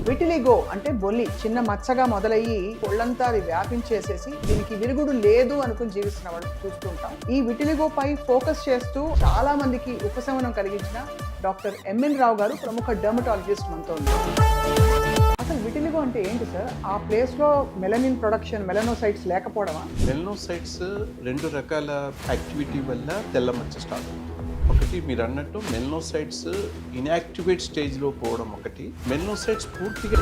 Vitiligo అంటే బొల్లి చిన్న మచ్చగా మొదలయ్యి ఒళ్ళంతా అది వ్యాపించేసేసి దీనికి విరుగుడు లేదు అనుకుని జీవిస్తున్న వాళ్ళు చూస్తూ ఉంటాం. ఈ విటిలిగో పై ఫోకస్ చేస్తూ చాలా మందికి ఉపశమనం కలిగించిన డాక్టర్ ఎంఎన్ రావు గారు ప్రముఖ డెర్మటాలజిస్ట్ మనతో ఉన్నారు. అసలు విటిలిగో అంటే ఏంటి సార్? ఆ ప్లేస్ లో మెలనిన్ ప్రొడక్షన్ మెలనోసైట్స్ లేకపోవడమా? మెలనోసైట్స్ రెండు రకాల యాక్టివిటీ వల్ల తెల్ల మచ్చ స్టార్ట్ అవుతుంది. ఒకటి మీరు అన్నట్టు మెలనోసైట్స్ ఇన్యాక్టివేట్ స్టేజ్లో పోవడం ఒకటి, మెలనోసైట్స్ పూర్తిగా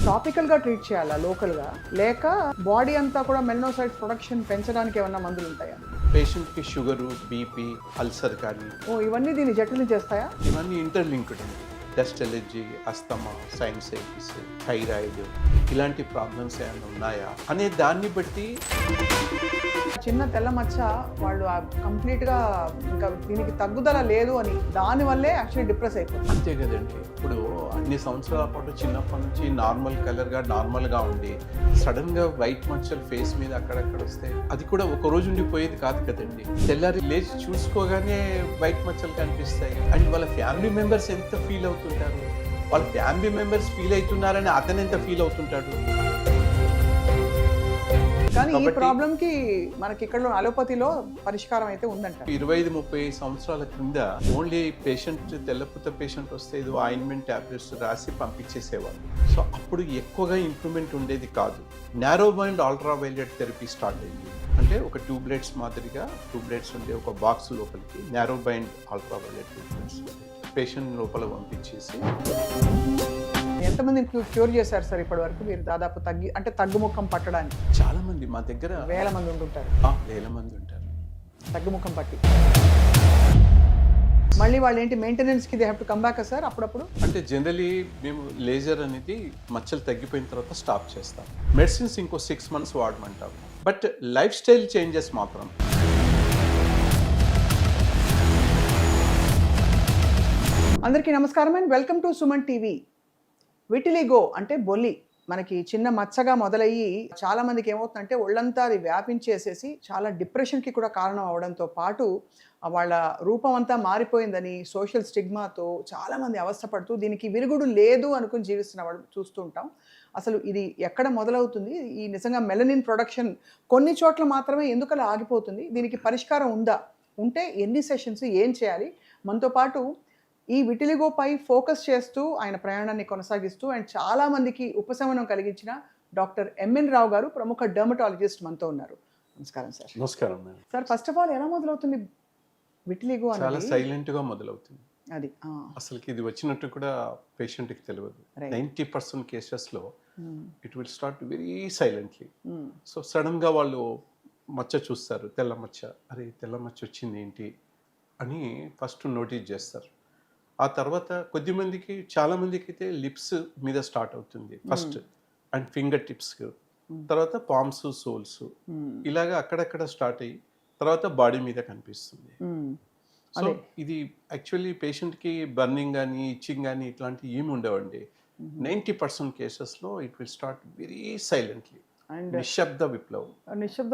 టాపికల్ గా ట్రీట్ చేయాలా లోకల్ గా, లేక బాడీ అంతా కూడా మెలనోసైట్స్ ప్రొడక్షన్ పెంచడానికి ఏమన్నా మందులు ఉంటాయా? పేషెంట్కి షుగరు, బీపీ, అల్సర్ కానీ ఇవన్నీ దీన్ని జటిలం చేస్తాయా? ఇవన్నీ ఇంటర్లింక్డ్ ఉంది. Dust allergy, asthma, sinusitis, thyroid ఇలాంటి ప్రాబ్లమ్స్ ఏమైనా ఉన్నాయా అనే దాన్ని బట్టి చిన్న తెల్ల మచ్చ వాళ్ళు కంప్లీట్ గా ఇంకా దీనికి తగ్గుదల లేదు అని దానివల్లే యాక్చువల్లీ డిప్రెస్ అయిపోతుంది. అంతే కదండి. ఇప్పుడు అన్ని సంవత్సరాల పాటు చిన్నప్పటి నుంచి నార్మల్ కలర్గా నార్మల్గా ఉండి సడన్గా వైట్ మచ్చలు ఫేస్ మీద అక్కడక్కడ వస్తే అది కూడా ఒక రోజు ఉండిపోయేది కాదు కదండి. తెల్లారి లేచి చూసుకోగానే వైట్ మచ్చలు కనిపిస్తాయి. అండ్ వాళ్ళ ఫ్యామిలీ మెంబర్స్ ఎంత ఫీల్ అవుతుంటారు, వాళ్ళ ఫ్యామిలీ మెంబర్స్ ఫీల్ అవుతున్నారని అతను ఎంత ఫీల్ అవుతుంటాడు. కానీ ఈ ప్రాబ్లం కి మనకి ఇక్కడ అలోపతిలో పరిష్కారం అయితే ఉందంట. 25-30 సంవత్సరాల కింద ఓన్లీ పేషెంట్ తెల్లపూత పేషెంట్ వస్తే ఏదో ఆయింట్మెంట్ టాబ్లెట్స్ రాసి పంపించేసేవాళ్ళు. సో అప్పుడు ఎక్కువగా ఇంప్రూవ్మెంట్ ఉండేది కాదు. Narrow bind ultra violet therapy start అయింది. అంటే ఒక ట్యూబ్లైట్స్ మాదిరిగా ట్యూబ్లైట్స్ ఉండే ఒక బాక్స్ లోపలికి narrow bind ultra violet tubelights patient లోపల పంపించేసి ఎంతమంది క్యూర్ చేశారు సార్ ఇప్పటి వరకు మీరు? దాదాపు తగ్గుముఖం పట్టడానికి చాలా మంది మా దగ్గర వేల మంది ఉంటుంటారు. వేల మంది ఉంటారు తగ్గుముఖం పట్టి. మళ్ళీ వాళ్ళు ఏంటి మెయింటెనెన్స్ కి they have to come back sir అప్పుడప్పుడు? అంటే జనరలీ మేము లేజర్ అనేది మచ్చలు తగ్గిపోయిన తర్వాత స్టాప్ చేస్తాం. మెడిసిన్స్ ఇంకో 6 months వాడమంటాం. బట్ లైఫ్ స్టైల్ చేంజెస్ మాత్రం. అందరికీ నమస్కారం and welcome to Suman TV. Vitiligo అంటే బొల్లి మనకి చిన్న మచ్చగా మొదలయ్యి చాలా మందికి ఏమవుతుందంటే ఒళ్ళంతా అది వ్యాపించేసేసి చాలా డిప్రెషన్కి కూడా కారణం అవడంతో పాటు వాళ్ళ రూపం అంతా మారిపోయిందని సోషల్ స్టిగ్మాతో చాలామంది అవస్థపడుతూ దీనికి విరుగుడు లేదు అనుకుని జీవిస్తున్న వాళ్ళు చూస్తూ ఉంటాం. అసలు ఇది ఎక్కడ మొదలవుతుంది? ఈ నిజంగా మెలనిన్ ప్రొడక్షన్ కొన్ని చోట్ల మాత్రమే ఎందుకు అలా ఆగిపోతుంది? దీనికి పరిష్కారం ఉందా? ఉంటే ఎన్ని సెషన్స్, ఏం చేయాలి? మనతో పాటు ఈ విటిలిగో పై ఫోకస్ చేస్తూ ఆయన ప్రయాణాన్ని కొనసాగిస్తూ అండ్ చాలా మందికి ఉపశమనం కలిగించిన డాక్టర్ ఎంఎన్ రావు గారు ప్రముఖ డెర్మటాలజిస్ట్ మనతో ఉన్నారు. నమస్కారం సార్. నమస్కారం సార్. ఫస్ట్ ఆఫ్ ఆల్ ఎలా మొదలవుతుంది విటిలిగో? చాలా సైలెంట్ గా మొదలవుతుంది. అది అసలుకి ఇది వచ్చినట్టు కూడా పేషెంట్కి తెలియదు. 90% కేసెస్లో it will start very silently. So సడన్గా వాళ్ళు మచ్చ చూస్తారు, తెల్ల మచ్చ. అరే తెల్ల మచ్చ వచ్చింది ఏంటి అని ఫస్ట్ నోటీస్ చేస్తారు. ఆ తర్వాత కొద్దిమందికి, చాలా మందికి అయితే లిప్స్ మీద స్టార్ట్ అవుతుంది ఫస్ట్, అండ్ ఫింగర్ టిప్స్, తర్వాత పామ్స్, సోల్స్, ఇలాగా అక్కడక్కడ స్టార్ట్ అయ్యి తర్వాత బాడీ మీద కనిపిస్తుంది. సో ఇది యాక్చువల్లీ పేషెంట్కి బర్నింగ్ కానీ ఇచ్చింగ్ కానీ ఇట్లాంటివి ఏమి ఉండవండి. 90% కేసెస్లో it will start very silently. And నిశ్శబ్ద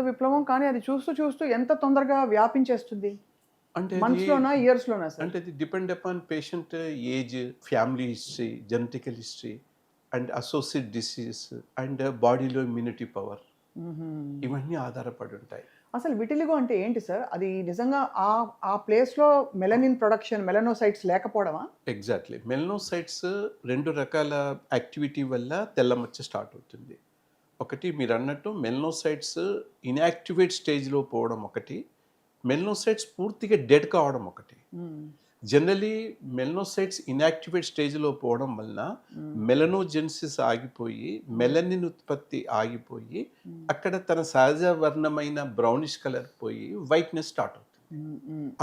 విప్లవం. కానీ అది చూస్తూ చూస్తూ ఎంత తొందరగా వ్యాపించేస్తుంది? అంటే మంత్స్లోనా, ఇయర్స్లోనా సార్? అంటే ఇది depend upon patient age, family history, genetical history, and associate disease, and బాడీలో ఇమ్యూనిటీ పవర్, ఇవన్నీ ఆధారపడి ఉంటాయి. అసలు విటిలిగో అంటే ఏంటి సార్? అది నిజంగా ఆ ప్లేస్లో మెలనిన్ ప్రొడక్షన్ మెలనోసైట్స్ లేకపోవడమా? ఎగ్జాక్ట్లీ. మెలనోసైట్స్ రెండు రకాల యాక్టివిటీ వల్ల తెల్ల మచ్చ స్టార్ట్ అవుతుంది. ఒకటి మీరు అన్నట్టు మెలనోసైట్స్ ఇన్యాక్టివేట్ స్టేజ్లో పోవడం ఒకటి, మెలనోసైట్స్ పూర్తిగా డెడ్ కావడం ఒకటి. జనరలీ మెలనోసైట్స్ ఇన్యాక్టివేట్ స్టేజ్లో పోవడం వలన మెలనోజెన్సిస్ ఆగిపోయి మెలనిన్ ఉత్పత్తి ఆగిపోయి అక్కడ తన సహజ వర్ణమైన బ్రౌనిష్ కలర్ పోయి వైట్నెస్ స్టార్ట్ అవుతుంది.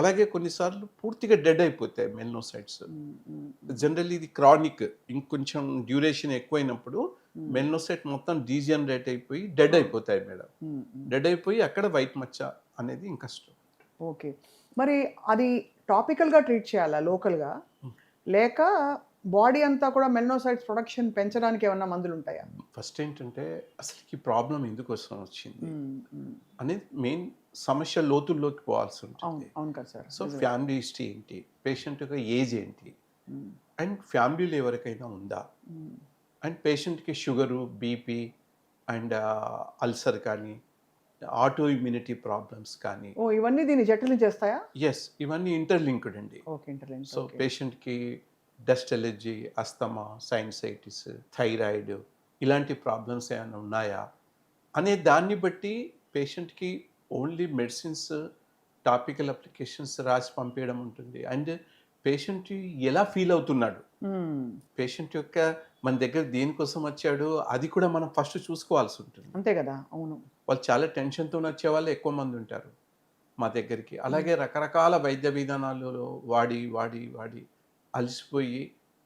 అలాగే కొన్నిసార్లు పూర్తిగా డెడ్ అయిపోతాయి మెలనోసైట్స్. జనరల్లీ ఇది క్రానిక్, ఇంకొంచెం డ్యూరేషన్ ఎక్కువైనప్పుడు మెలనోసైట్ మొత్తం డీజనరేట్ అయిపోయి డెడ్ అయిపోతాయి మేడం. డెడ్ అయిపోయి అక్కడ వైట్ మచ్చ అనేది ఇంకా కష్టం. ఓకే. మరి అది టాపికల్గా ట్రీట్ చేయాలా లోకల్గా, లేక బాడీ అంతా కూడా మెలనోసైట్స్ ప్రొడక్షన్ పెంచడానికి ఏమన్నా మందులు ఉంటాయా? ఫస్ట్ ఏంటంటే అసలుకి ప్రాబ్లం ఎందుకు వచ్చింది అనేది మెయిన్ సమస్య లోతుల్లోకి పోవాల్సి ఉంటుంది. అవును కదా సార్. సో ఫ్యామిలీ హిస్టరీ ఏంటి, పేషెంట్ యొక్క ఏజ్ ఏంటి, అండ్ ఫ్యామిలీలో ఎవరికైనా ఉందా, అండ్ పేషెంట్కి షుగరు, బీపీ అండ్ అల్సర్ కానీ, ఆటో ఇమ్యూనిటీ ప్రాబ్లమ్స్ కానీ, ఓ ఇవన్నీ దీన్ని జటిలం చేస్తాయా? ఎస్ ఇవన్నీ ఇంటర్లింక్డ్ అండి. Okay, interlink. సో పేషెంట్కి dust allergy, asthma, sinusitis, thyroid ఇలాంటి ప్రాబ్లమ్స్ ఏమైనా ఉన్నాయా అనే దాన్ని బట్టి పేషెంట్కి ఓన్లీ మెడిసిన్స్, టాపికల్ అప్లికేషన్స్ రాసి పంపించడం ఉంటుంది. అండ్ పేషెంట్ ఎలా ఫీల్ అవుతున్నాడు, పేషెంట్ యొక్క మన దగ్గర దేనికోసం వచ్చాడు అది కూడా మనం ఫస్ట్ చూసుకోవాల్సి ఉంటుంది. అంతే కదా, అవును. వాళ్ళు చాలా టెన్షన్తో వచ్చే వాళ్ళు ఎక్కువ మంది ఉంటారు మా దగ్గరికి. అలాగే రకరకాల వైద్య విధానాలలో వాడి వాడి వాడి అలసిపోయి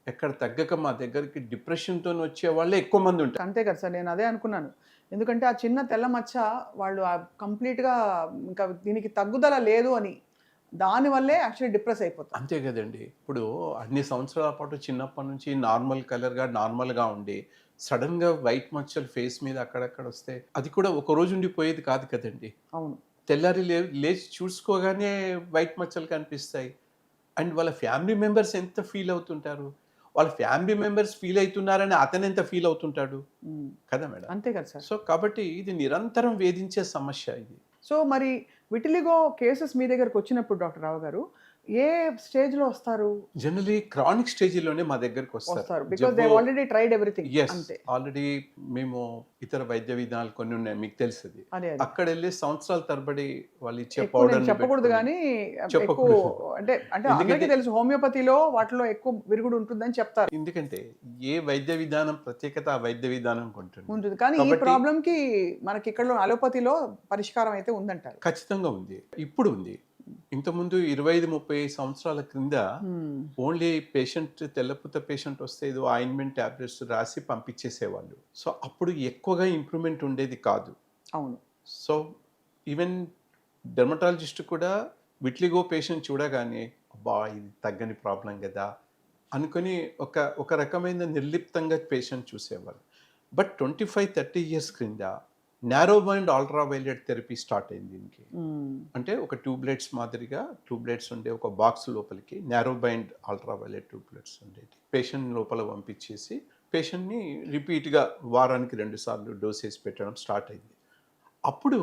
ఎక్కడ తగ్గక మా దగ్గరికి డిప్రెషన్తో వచ్చే వాళ్ళే ఎక్కువ మంది ఉంటారు. అంతే కదా సార్, నేను అదే అనుకున్నాను. ఎందుకంటే ఆ చిన్న తెల్ల మచ్చ వాళ్ళు కంప్లీట్గా ఇంకా దీనికి తగ్గుదల లేదు అని, దానివల్లే యాక్చువల్లీ డిప్రెస్ అయిపోతారు. అంతే కదండి. ఇప్పుడు అన్ని సంవత్సరాల పాటు చిన్నప్పటి నుంచి నార్మల్ కలర్గా నార్మల్గా ఉండి సడన్గా వైట్ మచ్చలు ఫేస్ మీద అక్కడక్కడ వస్తే అది కూడా ఒక రోజు ఉండిపోయేది కాదు కదండి. అవును. తెల్లారి లేచి చూసుకోగానే వైట్ మచ్చలు కనిపిస్తాయి. అండ్ వాళ్ళ ఫ్యామిలీ మెంబర్స్ ఎంత ఫీల్ అవుతుంటారు, వాళ్ళ ఫ్యామిలీ మెంబర్స్ ఫీల్ అవుతున్నారని అతను ఎంత ఫీల్ అవుతుంటాడు కదా మేడం. అంతే కదా సార్. సో కాబట్టి ఇది నిరంతరం వేధించే సమస్య ఇది. సో మరి విటిలిగో కేసెస్ మీ దగ్గరకు వచ్చినప్పుడు డాక్టర్ రావు గారు ఏ స్టేజ్లో వస్తారు? జనరలీ క్రానిక్ స్టేజ్లోనే మా దగ్గరికి వస్తారు because they already tried everything. అంతే. ఆల్రెడీ మేము ఇతర వైద్య విధానాలు కొన్ని ఉన్నాయి, మీకు తెలుస్తుంది. అదే అక్కడ వెళ్ళి సంవత్సరాల తరబడి వాళ్ళు ఇచ్చే ఎక్కువ పౌడర్ నేను చెప్పకూడదు కానీ ఎక్కువ అంటే అంటే అందరికీ తెలుసు హోమియోపతిలో వాటిలో ఎక్కువ విరుగుడు ఉంటుందని చెప్తారు. ఎందుకంటే ఏ వైద్య విధానం ప్రత్యేకత ఆ వైద్య విధానం ఉంటుంది. కానీ ఈ ప్రాబ్లం కి మనకి ఇక్కడ అలోపతిలో పరిష్కారం అయితే ఉందంటారు. ఖచ్చితంగా ఉంది, ఇప్పుడు ఉంది. ఇంతకుముందు 25-30 సంవత్సరాల క్రింద ఓన్లీ పేషెంట్ తెల్లపూత పేషెంట్ వస్తే ఏదో ఆయింట్మెంట్ టాబ్లెట్స్ రాసి పంపించేసేవాళ్ళు. సో అప్పుడు ఎక్కువగా ఇంప్రూవ్మెంట్ ఉండేది కాదు. అవును. సో ఈవెన్ డెర్మటాలజిస్ట్ కూడా విట్లిగో పేషెంట్ చూడగానే అబ్బా ఇది తగ్గని ప్రాబ్లం కదా అనుకొని ఒక రకమైన నిర్లిప్తంగా పేషెంట్ చూసేవాళ్ళు. బట్ 25-30 ఇయర్స్ క్రింద narrow mind ultraviolet therapy start అయింది దీనికి. అంటే ఒక ట్యూబ్లెట్స్ మాదిరిగా ట్యూబ్లెట్స్ ఉండే ఒక బాక్స్ లోపలికి నారో మైండ్ అల్ట్రావైలెట్ ట్యూబ్లెట్స్ ఉండేది. పేషెంట్ లోపల పంపించేసి పేషెంట్ని రిపీట్గా వారానికి 2 సార్లు డోసేజ్ పెట్టడం స్టార్ట్ అయింది. అప్పుడు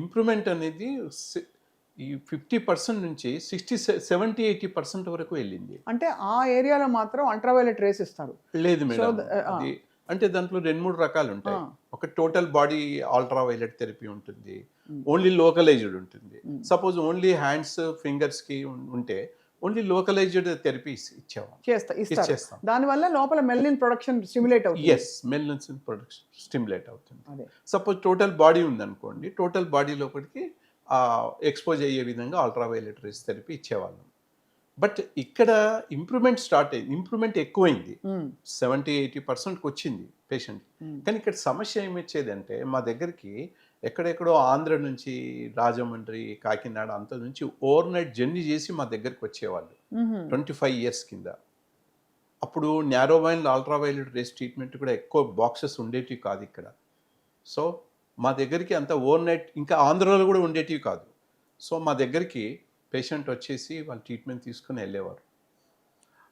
ఇంప్రూవ్మెంట్ అనేది ఈ 50% నుంచి 60-70-80% వరకు వెళ్ళింది. అంటే ఆ ఏరియాలో మాత్రం అల్ట్రావైలెట్ రేస్ ఇస్తారు. లేదు మేడం, అది అంటే దాంట్లో 2-3 రకాలు ఉంటాయి. ఒక టోటల్ బాడీ అల్ట్రావైలెట్ థెరపీ ఉంటుంది, ఓన్లీ లోకలైజ్డ్ ఉంటుంది. సపోజ్ ఓన్లీ హ్యాండ్స్ ఫింగర్స్ కి ఉంటే ఓన్లీ లోకలైజ్డ్ థెరపీ ఇచ్చేస్తాం. దానివల్ల లోపల మెలనిన్ ప్రొడక్షన్ స్టిమ్యులేట్ అవుతుంది. ఎస్, మెలనిన్ ప్రొడక్షన్ స్టిమ్యులేట్ అవుతుంది. సపోజ్ టోటల్ బాడీ ఉందనుకోండి, టోటల్ బాడీ లోపలికి ఎక్స్పోజ్ అయ్యే విధంగా అల్ట్రావైలెట్ రేస్ థెరపీ ఇచ్చేవాళ్ళం. బట్ ఇక్కడ ఇంప్రూవ్మెంట్ స్టార్ట్ అయింది, ఇంప్రూవ్మెంట్ ఎక్కువైంది, 70-80%కి వచ్చింది పేషెంట్. కానీ ఇక్కడ సమస్య ఏమొచ్చేదంటే మా దగ్గరికి ఎక్కడెక్కడో ఆంధ్ర నుంచి, రాజమండ్రి, కాకినాడ అంత నుంచి ఓవర్ నైట్ జర్నీ చేసి మా దగ్గరికి వచ్చేవాళ్ళు 25 ఇయర్స్ కింద. అప్పుడు narrow mind ultraviolet race treatment కూడా ఎక్కువ బాక్సెస్ ఉండేటివి కాదు ఇక్కడ. సో మా దగ్గరికి అంత ఓవర్ నైట్, ఇంకా ఆంధ్రలో కూడా ఉండేటివి కాదు. సో మా దగ్గరికి పేషెంట్ వచ్చేసి వాళ్ళు ట్రీట్మెంట్ తీసుకుని వెళ్ళేవారు.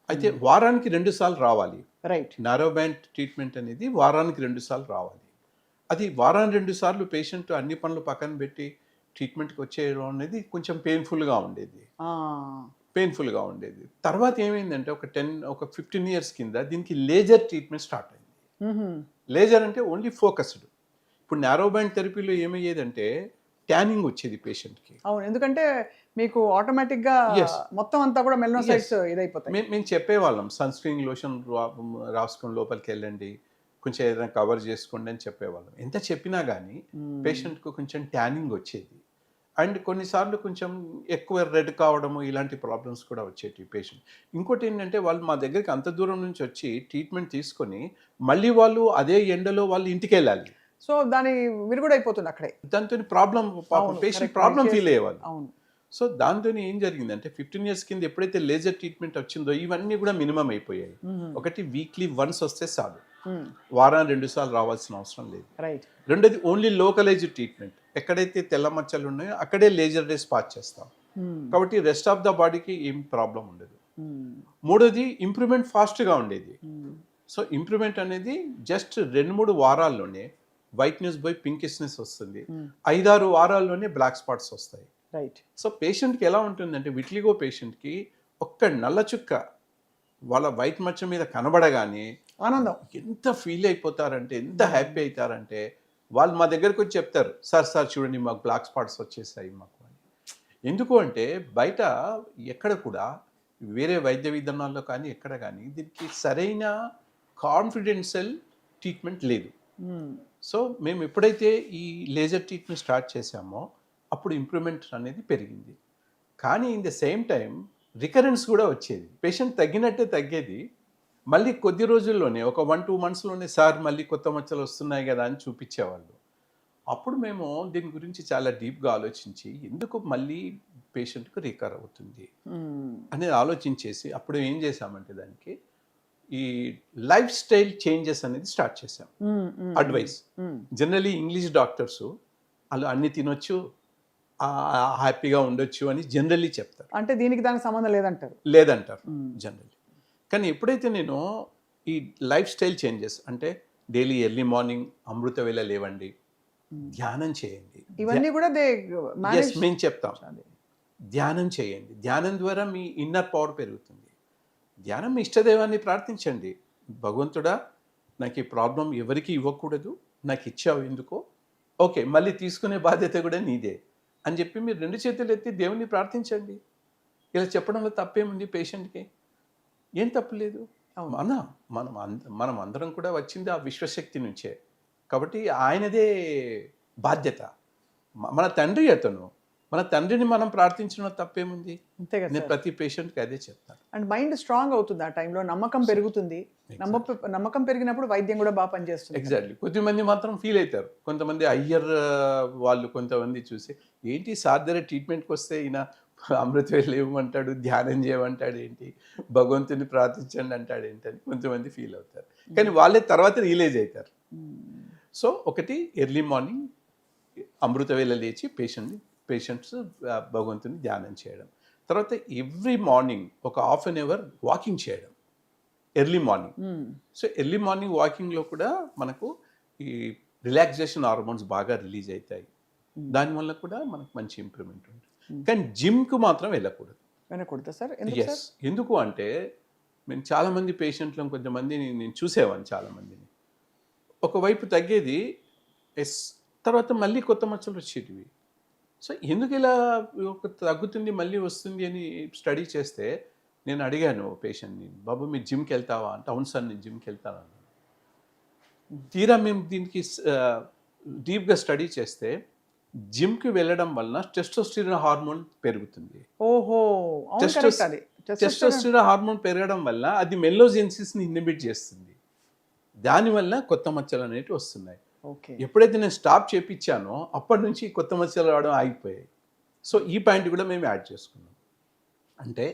అయితే వారానికి 2 సార్లు రావాలి. రైట్. నారో బ్యాండ్ ట్రీట్మెంట్ అనేది వారానికి 2 సార్లు రావాలి. అది వారానికి 2 సార్లు పేషెంట్ అన్ని పనులు పక్కన పెట్టి ట్రీట్మెంట్కి వచ్చేయడం అనేది కొంచెం పెయిన్ఫుల్గా ఉండేది. తర్వాత ఏమైందంటే ఒక 15 ఇయర్స్ కింద దీనికి లేజర్ ట్రీట్మెంట్ స్టార్ట్ అయింది. లేజర్ అంటే ఓన్లీ ఫోకస్డ్. ఇప్పుడు నారో బ్యాండ్ థెరపీలో ఏమయ్యేదంటే ట్యానింగ్ వచ్చేది పేషెంట్కి. అవును, ఎందుకంటే మీకు ఆటోమేటిక్గా మొత్తం అంతా కూడా మెలనోసైట్స్ ఇదైపోతాయి. మేము చెప్పేవాళ్ళం సన్ స్క్రీన్ లోషన్ రాసుకొని లోపలికి వెళ్ళండి, కొంచెం ఏదైనా కవర్ చేసుకోండి అని చెప్పేవాళ్ళం. ఎంత చెప్పినా కానీ పేషెంట్కు కొంచెం ట్యానింగ్ వచ్చేది. అండ్ కొన్నిసార్లు కొంచెం ఎక్కువ రెడ్ కావడము ఇలాంటి ప్రాబ్లమ్స్ కూడా వచ్చేవి పేషెంట్. ఇంకోటి ఏంటంటే వాళ్ళు మా దగ్గరికి అంత దూరం నుంచి వచ్చి ట్రీట్మెంట్ తీసుకొని మళ్ళీ వాళ్ళు అదే ఎండలో వాళ్ళు ఇంటికి వెళ్ళాలి. సో దాని విరుగుడు అయిపోతుంది అక్కడే. దాంతో ప్రాబ్లం, పేషెంట్ ప్రాబ్లం ఫీల్ అయ్యేవాళ్ళు. అవును. సో దాంతో ఏం జరిగిందంటే 15 ఇయర్స్ కింద ఎప్పుడైతే లేజర్ ట్రీట్మెంట్ వచ్చిందో ఇవన్నీ కూడా మినిమం అయిపోయాయి. ఒకటి వీక్లీ వన్స్ వస్తే చాలు, వారానికి 2 సార్లు రావాల్సిన అవసరం లేదు. రైట్. రెండోది ఓన్లీ లోకలైజ్డ్ ట్రీట్మెంట్. ఎక్కడైతే తెల్ల మచ్చలు ఉన్నాయో అక్కడే లేజర్ రేస్ పాస్ చేస్తాం. కాబట్టి రెస్ట్ ఆఫ్ ద బాడీకి ఏం ప్రాబ్లం ఉండదు. మూడోది ఇంప్రూవ్మెంట్ ఫాస్ట్గా ఉండేది. సో ఇంప్రూవ్మెంట్ అనేది జస్ట్ 2-3 వారాల్లోనే వైట్నెస్ పోయి పింకిష్నెస్ వస్తుంది. 5-6 వారాల్లోనే బ్లాక్ స్పాట్స్ వస్తాయి. రైట్. సో పేషెంట్కి ఎలా ఉంటుందంటే విట్లిగో పేషెంట్కి ఒక్క నల్ల చుక్క వాళ్ళ వైట్ మచ్చ మీద కనబడగానే ఆనందం. ఎంత ఫీల్ అయిపోతారంటే, ఎంత హ్యాపీ అవుతారంటే, వాళ్ళు మా దగ్గరకు వచ్చి చెప్తారు, సార్ చూడండి మాకు బ్లాక్ స్పాట్స్ వచ్చేసాయి మాకు అని. ఎందుకు అంటే బయట ఎక్కడ కూడా వేరే వైద్య విధానాల్లో కానీ ఎక్కడ కానీ దీనికి సరైన కాన్ఫిడెన్షియల్ ట్రీట్మెంట్ లేదు. సో మేము ఎప్పుడైతే ఈ లేజర్ ట్రీట్మెంట్ స్టార్ట్ చేసామో అప్పుడు ఇంప్రూవ్మెంట్ అనేది పెరిగింది. కానీ in the same time recurrence కూడా వచ్చేది. పేషెంట్ తగ్గినట్టే తగ్గేది, మళ్ళీ కొద్ది రోజుల్లోనే ఒక 1-2 మంత్స్లోనే సార్ మళ్ళీ కొత్త మచ్చలు వస్తున్నాయి కదా అని చూపించేవాళ్ళు. అప్పుడు మేము దీని గురించి చాలా డీప్గా ఆలోచించి ఎందుకు మళ్ళీ పేషెంట్కి రికవర్ అవుతుంది అనేది ఆలోచించేసి అప్పుడు ఏం చేసామంటే దానికి ఈ లైఫ్ స్టైల్ చేంజెస్ అనేది స్టార్ట్ చేసాం. అడ్వైస్ జనరలీ ఇంగ్లీష్ డాక్టర్స్ వాళ్ళు అన్ని తినొచ్చు, హ్యాపీగా ఉండొచ్చు అని జనరల్లీ చెప్తారు. అంటే దీనికి దానికి సంబంధం లేదంటారు. జనరల్లీ. కానీ ఎప్పుడైతే నేను ఈ లైఫ్ స్టైల్ చేంజెస్ అంటే డైలీ ఎర్లీ మార్నింగ్ అమృత వేళ లేవండి, ధ్యానం చేయండి, ఇవన్నీ కూడా మేము చెప్తాం. ధ్యానం చేయండి, ధ్యానం ద్వారా మీ ఇన్నర్ పవర్ పెరుగుతుంది. ధ్యానం మీ ఇష్టదైవాన్ని ప్రార్థించండి, భగవంతుడా నాకు ఈ ప్రాబ్లం ఎవరికి ఇవ్వకూడదు, నాకు ఇచ్చావు ఎందుకో, ఓకే మళ్ళీ తీసుకునే బాధ్యత కూడా నీదే అని చెప్పి మీరు 2 చేతులు ఎత్తి దేవుణ్ణి ప్రార్థించండి. ఇలా చెప్పడంలో తప్పేముంది? పేషెంట్కి ఏం తప్పు లేదు. మనం అందరం కూడా వచ్చింది ఆ విశ్వశక్తి నుంచే, కాబట్టి ఆయనదే బాధ్యత. మన తండ్రి అతను, మన తండ్రిని మనం ప్రార్థించడం తప్పేముంది? అంతే కదా. నేను ప్రతి పేషెంట్కి అదే చెప్తాను. అండ్ మైండ్ స్ట్రాంగ్ అవుతుంది ఆ టైంలో, నమ్మకం పెరుగుతుంది. నమ్మకం పెరిగినప్పుడు వైద్యం కూడా బాగా పనిచేస్తుంది. ఎగ్జాక్ట్లీ. కొద్దిమంది మాత్రం ఫీల్ అవుతారు. కొంతమంది అయ్యర్ వాళ్ళు కొంతమంది చూసి ఏంటి సార్ దగ్గర ట్రీట్మెంట్కి వస్తే ఈయన అమృతవేళ ఇవ్వమంటాడు, ధ్యానం చేయమంటాడు ఏంటి, భగవంతుని ప్రార్థించండి అంటాడు ఏంటి అని కొంతమంది ఫీల్ అవుతారు. కానీ వాళ్ళే తర్వాత రియలైజ్ అవుతారు. సో ఒకటి ఎర్లీ మార్నింగ్ అమృతవేళ లేచి పేషెంట్స్ భగవంతుని ధ్యానం చేయడం, తర్వాత ఎవ్రీ మార్నింగ్ ఒక హాఫ్ అన్ అవర్ వాకింగ్ చేయడం early morning. So early morning వాకింగ్లో కూడా మనకు ఈ రిలాక్సేషన్ హార్మోన్స్ బాగా రిలీజ్ అవుతాయి, దానివల్ల కూడా మనకు మంచి ఇంప్రూవ్మెంట్ ఉంటుంది. కానీ జిమ్కి మాత్రం వెళ్ళకూడదు సార్. ఎందుకు అంటే మేము చాలామంది పేషెంట్లను కొంతమందిని నేను చూసేవాడిని, చాలామందిని ఒకవైపు తగ్గేది తర్వాత మళ్ళీ కొత్త మచ్చలు వచ్చేటివి. సో ఎందుకు ఇలా తగ్గుతుంది మళ్ళీ వస్తుంది అని స్టడీ చేస్తే నేను అడిగాను పేషెంట్ని, బాబు మీరు జిమ్కి వెళ్తావా అంటే అవును సార్ నేను జిమ్కి వెళ్తాను అన్నాను. తీరా మేము దీనికి డీప్గా స్టడీ చేస్తే జిమ్కి వెళ్ళడం వలన టెస్టోస్టెరాన్ హార్మోన్ పెరుగుతుంది. టెస్టోస్టెరాన్ హార్మోన్ పెరగడం వల్ల అది మెల్లోజెన్సిస్ని ఇన్హిబిట్ చేస్తుంది, దానివల్ల కొత్త మచ్చలు అనేవి వస్తున్నాయి. ఎప్పుడైతే నేను స్టాప్ చేయించానో అప్పటి నుంచి కొత్త మచ్చలు రావడం ఆగిపోయాయి. సో ఈ పాయింట్ కూడా మేము యాడ్ చేసుకున్నాం. అంటే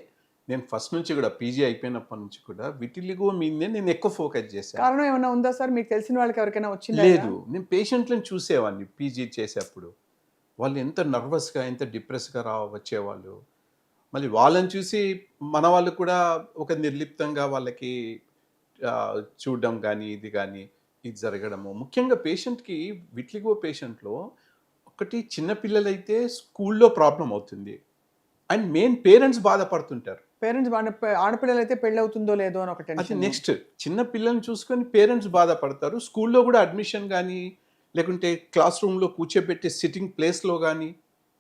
నేను ఫస్ట్ నుంచి కూడా పీజీ అయిపోయినప్పటి నుంచి కూడా విటిలిగో మీదే నేను ఎక్కువ ఫోకస్ చేశాను. కారణం ఏమైనా ఉందా సార్? మీకు తెలిసిన వాళ్ళకి ఎవరికైనా వచ్చిందా? లేదు, నేను పేషెంట్లను చూసేవాడిని పీజీ చేసేప్పుడు. వాళ్ళు ఎంత నర్వస్గా ఎంత డిప్రెస్గా వచ్చేవాళ్ళు. మళ్ళీ వాళ్ళని చూసి మన వాళ్ళు కూడా ఒక నిర్లిప్తంగా వాళ్ళకి చూడడం కానీ ఇది జరగడము. ముఖ్యంగా పేషెంట్కి విట్లిగో పేషెంట్లో ఒకటి చిన్నపిల్లలైతే స్కూల్లో ప్రాబ్లం అవుతుంది అండ్ మెయిన్ పేరెంట్స్ బాధపడుతుంటారు. ఆడపిల్లలు అయితే పెళ్ళి అవుతుందో లేదో అని ఒక టెన్షన్. నెక్స్ట్ చిన్న పిల్లల్ని చూసుకొని పేరెంట్స్ బాధపడతారు. స్కూల్లో కూడా అడ్మిషన్ కానీ లేకుంటే క్లాస్ రూమ్లో కూర్చోబెట్టే సిట్టింగ్ ప్లేస్లో కానీ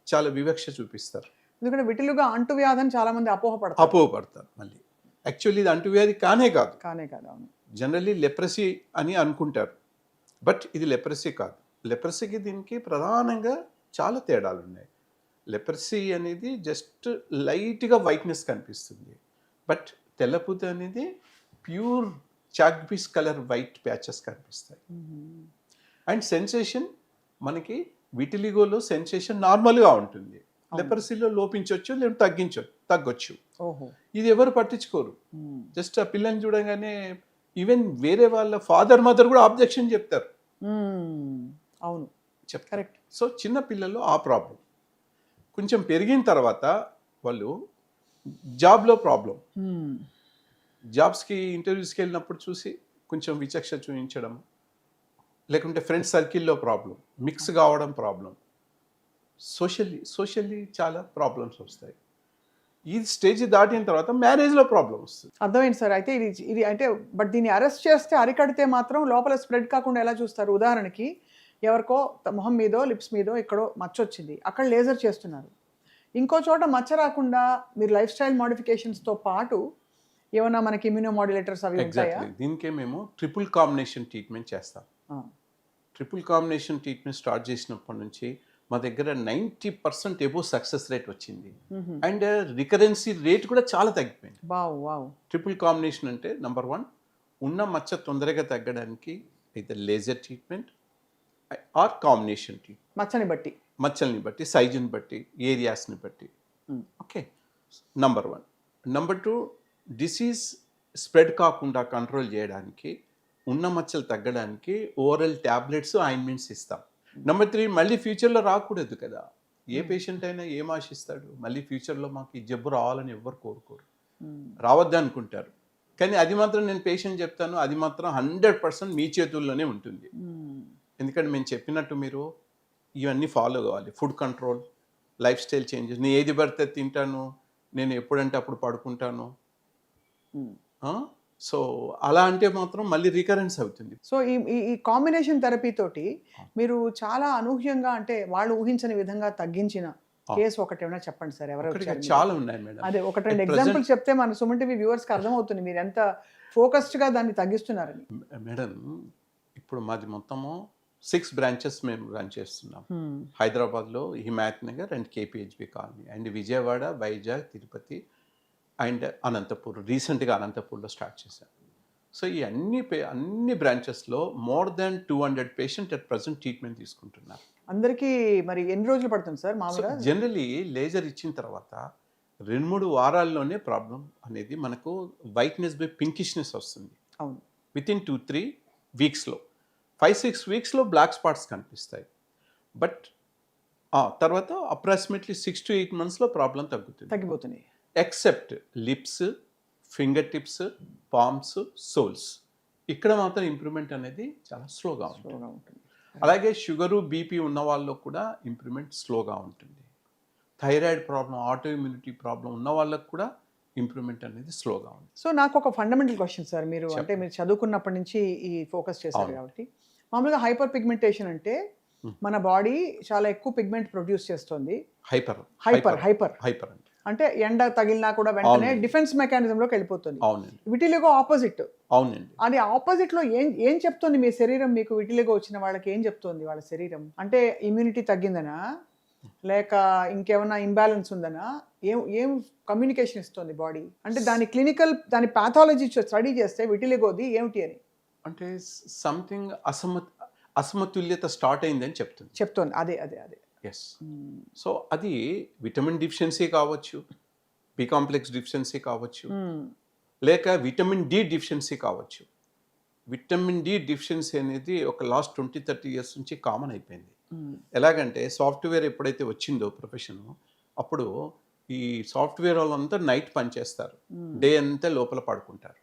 చాలా వివక్ష చూపిస్తారు. ఎందుకంటే విటిలిగో అంటువ్యాధని చాలా మంది అపోహపడతారు. మళ్ళీ యాక్చువల్లీ ఇది అంటువ్యాధి కానే కాదు. అవును. జనరల్లీ లెప్రసీ అని అనుకుంటారు, బట్ ఇది లెప్రసీ కాదు. లెప్రసీకి దీనికి ప్రధానంగా చాలా తేడాలు ఉన్నాయి. లెప్రసీ అనేది జస్ట్ లైట్గా వైట్నెస్ కనిపిస్తుంది, బట్ తెల్లపూత అనేది pure chalk piece colour white patches కనిపిస్తాయి. అండ్ సెన్సేషన్ మనకి విటిలిగోలో సెన్సేషన్ నార్మల్గా ఉంటుంది, లెప్రసీలో లోపించవచ్చు లేదా తగ్గొచ్చు. ఇది ఎవరు పట్టించుకోరు. జస్ట్ ఆ పిల్లని చూడగానే ఈవెన్ వేరే వాళ్ళ ఫాదర్ మదర్ కూడా ఆబ్జెక్షన్ చెప్తారు. అవును, కరెక్ట్. సో చిన్న పిల్లల్లో ఆ ప్రాబ్లం కొంచెం పెరిగిన తర్వాత వాళ్ళు జాబ్లో ప్రాబ్లం, Hmm. జాబ్స్కి ఇంటర్వ్యూస్కి వెళ్ళినప్పుడు చూసి కొంచెం విచక్ష చూపించడం, లేకుంటే ఫ్రెండ్స్ సర్కిల్లో ప్రాబ్లం, మిక్స్ కావడం ప్రాబ్లం, సోషల్లీ చాలా ప్రాబ్లమ్స్ వస్తాయి. ఈ స్టేజ్ దాటిన తర్వాత మ్యారేజ్లో ప్రాబ్లం వస్తుంది. అర్థమైంది సార్. అయితే ఇది అంటే బట్ దీన్ని అరెస్ట్ చేస్తే, అరికడితే మాత్రం లోపల స్ప్రెడ్ కాకుండా ఎలా చూస్తారు? ఉదాహరణకి ఎవరికో మొహం మీదో లిప్స్ మీదో ఎక్కడో మచ్చొచ్చింది, అక్కడ లేజర్ చేస్తున్నారు. ఇంకో చోట మచ్చ రాకుండా మీరు లైఫ్ స్టైల్ మోడిఫికేషన్స్తో పాటు ఏమన్నా మనకి ఇమ్యూనో మాడ్యులేటర్స్ అవి ఉంటాయా? ఎగ్జాక్ట్లీ, దీనికే మేము ట్రిపుల్ కాంబినేషన్ ట్రీట్మెంట్ చేస్తాం. ట్రిపుల్ కాంబినేషన్ ట్రీట్మెంట్ స్టార్ట్ చేసినప్పటి నుంచి మా దగ్గర 90% ఎబో సక్సెస్ రేట్ వచ్చింది. అండ్ రికరెన్సీ రేట్ కూడా చాలా తగ్గిపోయింది. Wow wow. ట్రిపుల్ కాంబినేషన్ అంటే నంబర్ 1, ఉన్న మచ్చ తొందరగా తగ్గడానికి అయితే laser treatment or combination treatment, మచ్చని బట్టి. మచ్చల్ని బట్టి, సైజుని బట్టి, ఏరియాస్ని బట్టి. Okay, number 1. Number 2, disease spread కాకుండా కంట్రోల్ చేయడానికి, ఉన్న మచ్చలు తగ్గడానికి ఓరల్ ట్యాబ్లెట్స్, ఆయింట్మెంట్స్ ఇస్తాం. నంబర్ 3, మళ్ళీ ఫ్యూచర్లో రాకూడదు కదా. ఏ పేషెంట్ అయినా ఏం ఆశిస్తాడు? మళ్ళీ ఫ్యూచర్లో మాకు ఈ జబ్బు రావాలని ఎవ్వరు కోరుకోరు, రావద్దు అనుకుంటారు. కానీ అది మాత్రం నేను పేషెంట్ చెప్తాను, అది మాత్రం 100% మీ చేతుల్లోనే ఉంటుంది. ఎందుకంటే మేము చెప్పినట్టు మీరు ఇవన్నీ ఫాలో కావాలి. Food control, life style changes. నేను ఏది పడితే తింటాను, నేను ఎప్పుడంటే అప్పుడు పడుకుంటాను. సో అలా అంటే మాత్రం మళ్ళీ రికరెన్స్ అవుతుంది. సో ఈ ఈ కాంబినేషన్ థెరపీ తోటి మీరు చాలా అనూహ్యంగా, అంటే వాళ్ళు ఊహించని విధంగా తగ్గించిన కేసు ఒకటి ఏమైనా చెప్పండి సార్. ఎవరు వచ్చారు? చాలా ఉన్నాయి మేడం. అదే ఒకటి రెండు ఎగ్జాంపుల్ చెప్తే మన సుమన్ టీవీ వ్యూవర్స్కి అర్థమవుతుంది మీరు ఎంత ఫోకస్డ్గా దాన్ని తగ్గిస్తున్నారని. మేడం, ఇప్పుడు మాది మొత్తము 6 బ్రాంచెస్ మేము రన్ చేస్తున్నాం. హైదరాబాద్లో Himayat Nagar and KPHB colony, and Vijayawada, Vizag, Tirupati and Anantapur. రీసెంట్గా అనంతపూర్లో స్టార్ట్ చేశాను. సో ఈ అన్ని బ్రాంచెస్లో more than 200 patient at present treatment తీసుకుంటున్నారు. అందరికీ మరి ఎన్ని రోజులు పడుతుంది సార్ మామూలుగా? జనరలీ లేజర్ ఇచ్చిన తర్వాత 2-3 వారాల్లోనే ప్రాబ్లం అనేది మనకు వైట్నెస్ బై పింకిష్నెస్ వస్తుంది. అవును. వితిన్ 2-3 వీక్స్లో, 5-6 వీక్స్లో బ్లాక్ స్పాట్స్ కనిపిస్తాయి. బట్ తర్వాత అప్రాక్సిమేట్లీ 6 to 8 monthsలో ప్రాబ్లం తగ్గిపోతుంది. Except lips, finger tips, palms, souls, ఇక్కడ మాత్రం ఇంప్రూవ్మెంట్ అనేది చాలా స్లోగా ఉంటుంది. అలాగే షుగరు, బీపీ ఉన్న వాళ్ళలో కూడా ఇంప్రూవ్మెంట్ స్లోగా ఉంటుంది. Thyroid problem, auto immunity problem ఉన్న వాళ్ళకు కూడా ఇంప్రూవ్మెంట్ అనేది స్లోగా ఉంటుంది. సో నాకు ఒక ఫండమెంటల్ క్వశ్చన్ సార్, మీరు అంటే మీరు చదువుకున్నప్పటి నుంచి ఈ ఫోకస్ చేశారు కాబట్టి, మామూలుగా హైపర్ పిగ్మెంటేషన్ అంటే మన బాడీ చాలా ఎక్కువ పిగ్మెంట్ ప్రొడ్యూస్ చేస్తుంది. హైపర్ అంటే ఎండ తగిలినా కూడా వెంటనే డిఫెన్స్ మెకానిజంలోకి వెళ్ళిపోతుంది. అవునండి. Vitiligo opposite. అవునండి. అది ఆపోజిట్ లో ఏం చెప్తుంది మీ శరీరం? మీకు విటిలిగో వచ్చిన వాళ్ళకి ఏం చెప్తుంది వాళ్ళ శరీరం? అంటే ఇమ్యూనిటీ తగ్గిందనా, లేక ఇంకేమైనా ఇంబ్యాలెన్స్ ఉందనా, ఏం కమ్యూనికేషన్ ఇస్తుంది బాడీ? అంటే దాని పాథాలజీ స్టడీ చేస్తే విటిలిగోది ఏమిటి అని అంటే సంథింగ్ అసమతుల్యత స్టార్ట్ అయిందని చెప్తుంది. అదే. ఎస్. సో అది విటమిన్ డిఫిషియన్సీ కావచ్చు, బి కాంప్లెక్స్ డిఫిషియన్సీ కావచ్చు, లేక విటమిన్ డి డిఫిషియన్సీ కావచ్చు. విటమిన్ డి డిఫిషియన్సీ అనేది ఒక లాస్ట్ 20-30 years నుంచి కామన్ అయిపోయింది. ఎలాగంటే సాఫ్ట్వేర్ ఎప్పుడైతే వచ్చిందో ప్రొఫెషన్, అప్పుడు ఈ సాఫ్ట్వేర్ వాళ్ళంతా నైట్ పనిచేస్తారు, డే అంతా లోపల పడుకుంటారు.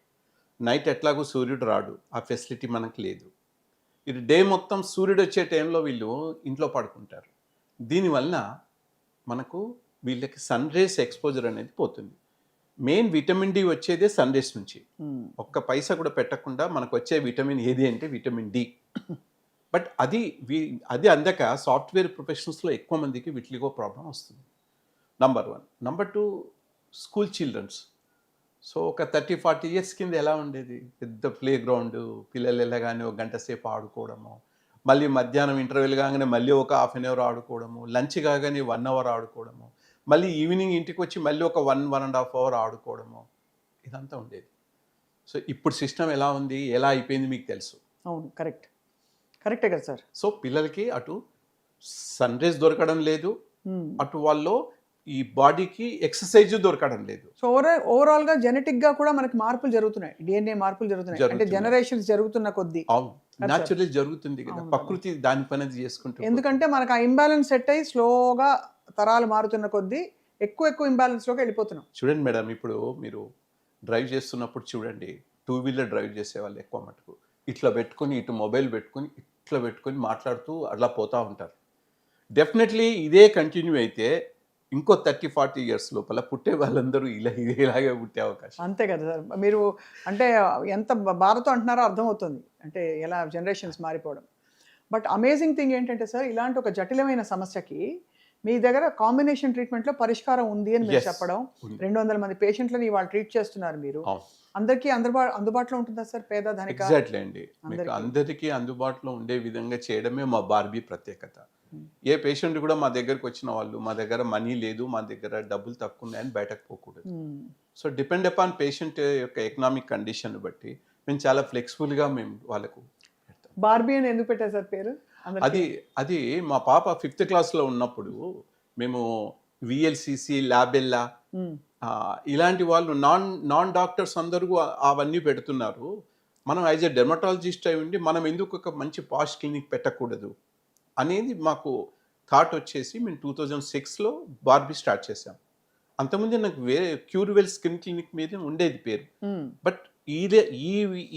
నైట్ ఎట్లాగో సూర్యుడు రాడు, ఆ ఫెసిలిటీ మనకు లేదు. ఇది డే మొత్తం సూర్యుడు వచ్చే టైంలో వీళ్ళు ఇంట్లో పడుకుంటారు. దీనివల్ల మనకు వీళ్ళకి సన్ రేస్ ఎక్స్పోజర్ అనేది పోతుంది. మెయిన్ విటమిన్ డి వచ్చేదే సన్ రేస్ నుంచి. ఒక్క పైసా కూడా పెట్టకుండా మనకు వచ్చే విటమిన్ ఏది అంటే విటమిన్ డి. బట్ అది అందక సాఫ్ట్వేర్ ప్రొఫెషనల్స్లో ఎక్కువ మందికి విటిలిగో ప్రాబ్లం వస్తుంది. Number 1. Number 2, school childrens. So ఒక 30-40 years కింద ఎలా ఉండేది? పెద్ద ప్లే గ్రౌండ్, పిల్లలు వెళ్ళగానే ఒక గంట సేపు ఆడుకోవడము, మళ్ళీ మధ్యాహ్నం ఇంటర్వెల్ కాగానే మళ్ళీ ఒక 1/2 hour ఆడుకోవడము, లంచ్ కాగానే 1 hour ఆడుకోవడము, మళ్ళీ ఈవినింగ్ ఇంటికి వచ్చి మళ్ళీ ఒక 1-1.5 hour ఆడుకోవడము, ఇదంతా ఉండేది. సో ఇప్పుడు సిస్టమ్ ఎలా ఉంది, ఎలా అయిపోయింది మీకు తెలుసు. అవును, కరెక్టే కదా సార్. సో పిల్లలకి అటు సన్ రేస్ దొరకడం లేదు, అటు వాళ్ళు ఈ బాడీకి ఎక్సర్సైజ్ దొరకడం లేదు. సో ఓవరాల్ గా జెనెటిక్ గా కూడా మనకి మార్పులు జరుగుతున్నాయి, డిఎన్ఏ మార్పులు జరుగుతున్నాయి. అంటే జనరేషన్స్ జరుగుతున్న కొద్దీ. అవును, న్యాచురల్లీ జరుగుతుంది కదా, ప్రకృతి దాని పని చేసుకుంటుంది. ఎందుకంటే మనకు ఆ ఇంబ్యాలెన్స్ సెట్ అయ్యి స్లోగా తరాలు మారుతున్న కొద్దీ ఎక్కువ ఇంబ్యాలెన్స్లోకి వెళ్ళిపోతున్నాం. చూడండి మేడం, ఇప్పుడు మీరు డ్రైవ్ చేస్తున్నప్పుడు చూడండి, టూ వీలర్ డ్రైవ్ చేసే వాళ్ళు ఎక్కువ మటుకు ఇట్లా పెట్టుకొని, ఇటు మొబైల్ పెట్టుకొని, ఇట్లా పెట్టుకొని మాట్లాడుతూ అట్లా పోతూ ఉంటారు. డెఫినెట్లీ ఇదే కంటిన్యూ అయితే ఇంకో 30-40 ఇయర్స్ లోపల పుట్టే వాళ్ళందరూ ఇలాగే పుట్టే అవకాశం. అంతే కదా సార్. మీరు అంటే ఎంత బాధతో అంటున్నారో అర్థమవుతుంది. అంటే ఎలా జనరేషన్స్ మారిపోవడం. బట్ అమేజింగ్ థింగ్ ఏంటంటే సార్, ఇలాంటి ఒక జటిలమైన సమస్యకి మీ దగ్గర కాంబినేషన్ ట్రీట్మెంట్లో పరిష్కారం ఉంది అని మీరు Yes, చెప్పడం, ఉంది. 200 మంది పేషెంట్లని వాళ్ళు ట్రీట్ చేస్తున్నారు మీరు. అవును, అందరికీ అందుబాటులో ఉంటుందా సార్, పేద ధనిక? ఎగ్జాక్ట్లీ అండి. మీకు అందరికీ. అందరికీ అందుబాటులో ఉండే విధంగా చేయడమే మా బార్బీ ప్రత్యేకత. ఏ పేషెంట్ కూడా మా దగ్గరకు వచ్చిన వాళ్ళు, మా దగ్గర మనీ లేదు, మా దగ్గర డబ్బులు తక్కువ ఉన్నాయని బయటకు పోకూడదు. సో డిపెండ్ అపాన్ పేషెంట్ యొక్క ఎకనామిక్ కండిషన్ బట్టి మేము చాలా ఫ్లెక్సిబుల్గా మేము వాళ్ళకు పెడతాం. బార్బీ అని ఎందుకు పెట్టారు సార్ పేరు? అది అది మా పాప 5th క్లాస్లో ఉన్నప్పుడు మేము విఎల్సిసి, ల్యాబెల్లా ఇలాంటి వాళ్ళు నాన్ డాక్టర్స్ అందరూ అవన్నీ పెడుతున్నారు. మనం యాజ్ ఎ డెర్మటాలజిస్ట్ అయి ఉండి మనం ఎందుకు ఒక మంచి పాష్ క్లినిక్ పెట్టకూడదు అనేది మాకు థాట్ వచ్చేసి మేము 2006లో బార్బీ స్టార్ట్ చేసాం. అంతకుముందు నాకు వేరే క్యూర్వెల్ స్కిన్ క్లినిక్ మీద ఉండేది పేరు. బట్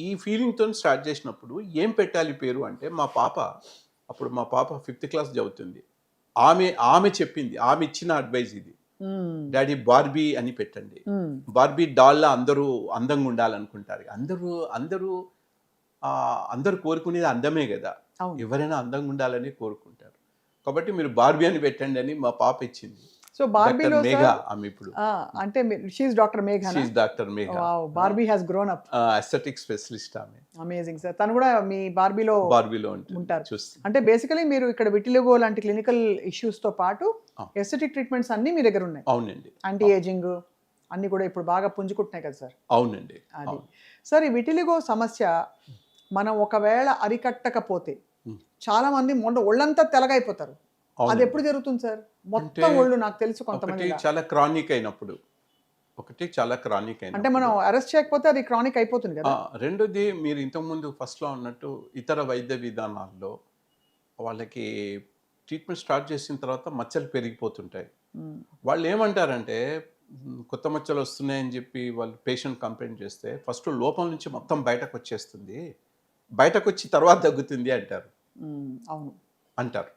ఈ ఫీలింగ్తో స్టార్ట్ చేసినప్పుడు ఏం పెట్టాలి పేరు అంటే మా పాప 5th క్లాస్ చదువుతుంది. ఆమె చెప్పింది, ఆమె ఇచ్చిన అడ్వైజ్ ఇది, డాడీ బార్బీ అని పెట్టండి. బార్బీ డాల్లా అందరూ అందంగా ఉండాలనుకుంటారు. అందరూ కోరుకునేది అందమే కదా, ఎవరైనా అందంగా ఉండాలని కోరుకుంటారు. కాబట్టి మీరు బార్బీ అని పెట్టండి అని మా పాప ఇచ్చింది. సో బార్బీలో మేఘా ఆమె ఇప్పుడు అంటే she is doctor Megha. She is doctor Megha. Wow, Barbie has grown up. Aesthetic specialist ఆమె. Amazing sir. తను కూడా మీ బార్బీలో ఉంటారు. చూస్తుంది. అంటే బేసికలీ మీరు ఇక్కడ విటిలిగో లాంటి క్లినికల్ ఇష్యూస్ తో పాటు ఎస్థెటిక్ ట్రీట్మెంట్స్ అన్ని మీ దగ్గర ఉన్నాయి. అవునండి. యాంటీ ఏజింగ్ అన్ని కూడా ఇప్పుడు బాగా పుంజుకుంటున్నాయి కదా సార్. అవునండి. అది సార్, ఈ విటిలిగో సమస్య మనం ఒకవేళ అరికట్టకపోతే చాలా మంది ఒళ్ళంతా తెలగైపోతారు. అది ఎప్పుడు జరుగుతుంది సార్? మొత్తం ఒళ్ళు నాకు తెలుసు కొంతమంది చాలా క్రానిక్ అయినప్పుడు, అంటే మనం అరెస్ట్ చేయకపోతే అది క్రానిక్ అయిపోతుంది కదా. రెండోది, మీరు ఇంతకుముందు ఫస్ట్లో అన్నట్టు ఇతర వైద్య విధానాల్లో వాళ్ళకి ట్రీట్మెంట్ స్టార్ట్ చేసిన తర్వాత మచ్చలు పెరిగిపోతుంటాయి. వాళ్ళు ఏమంటారంటే కొత్త మచ్చలు వస్తున్నాయని చెప్పి వాళ్ళు పేషెంట్ కంప్లైంట్ చేస్తే ఫస్ట్ లోపల నుంచి మొత్తం బయటకు వచ్చేస్తుంది, బయటకు వచ్చి తర్వాత తగ్గుతుంది అంటారు. అవును అంటారు.